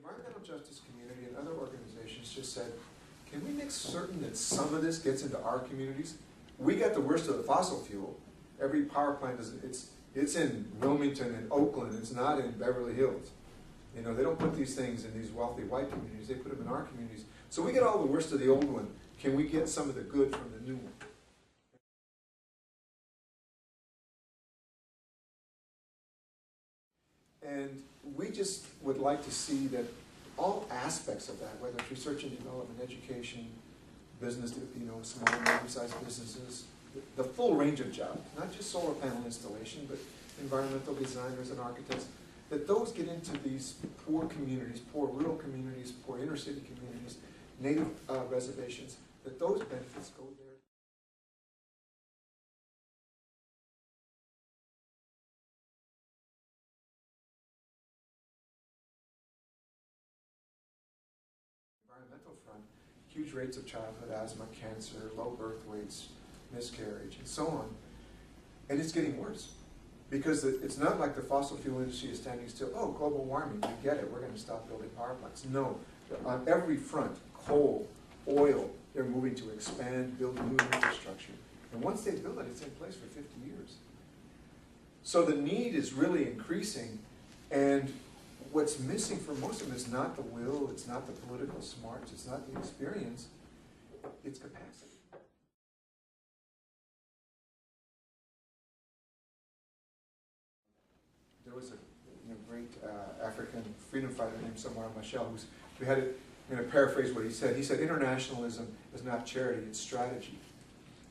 environmental justice community and other organizations just said, can we make certain that some of this gets into our communities? We got the worst of the fossil fuel. Every power plant it's in Wilmington and Oakland. It's not in Beverly Hills. You know, they don't put these things in these wealthy white communities. They put them in our communities. So we get all the worst of the old one. Can we get some of the good from the new one? And we just would like to see that all aspects of that, whether it's research and development, education, business, you know, small and medium-sized businesses, the full range of jobs, not just solar panel installation, but environmental designers and architects, that those get into these poor communities, poor rural communities, poor inner city communities, native reservations, that those benefits go there. Environmental front, huge rates of childhood asthma, cancer, low birth weights, miscarriage, and so on. And it's getting worse. Because it's not like the fossil fuel industry is standing still. Oh, global warming, we get it, we're going to stop building power plants. No, on every front, coal, oil, they're moving to expand, build new infrastructure. And once they build it, it's in place for 50 years. So the need is really increasing, and what's missing for most of them is not the will, it's not the political smarts, it's not the experience, it's capacity. There was a great African freedom fighter named Samora Machel, who had it, in a paraphrase what he said. He said, internationalism is not charity, it's strategy.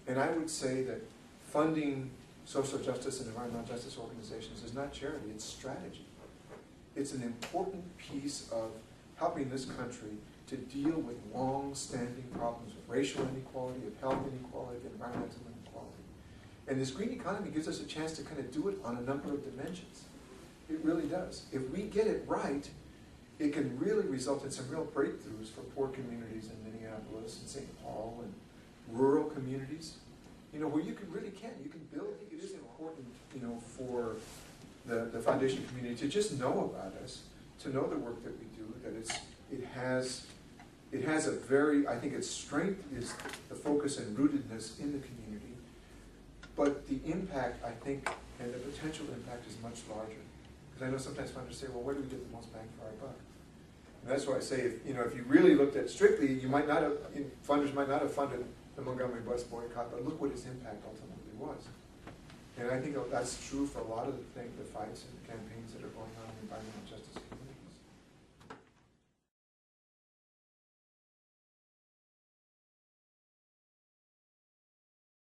And I would say that funding social justice and environmental justice organizations is not charity, it's strategy. It's an important piece of helping this country to deal with long-standing problems of racial inequality, of health inequality, of environmental inequality. And this green economy gives us a chance to kind of do it on a number of dimensions. It really does. If we get it right, it can really result in some real breakthroughs for poor communities in Minneapolis and St. Paul and rural communities. You know, where you can really you can build. I think it is important, you know, for the foundation community to just know about us, to know the work that we do, that it has a very, I think its strength is the focus and rootedness in the community, but the impact, I think, and the potential impact is much larger. Because I know sometimes funders say, well, where do we get the most bang for our buck? And that's why I say, if you really looked at strictly, you might not have, funders might not have funded the Montgomery bus boycott, but look what its impact ultimately was. And I think that's true for a lot of the fights and the campaigns that are going on in the environmental justice community.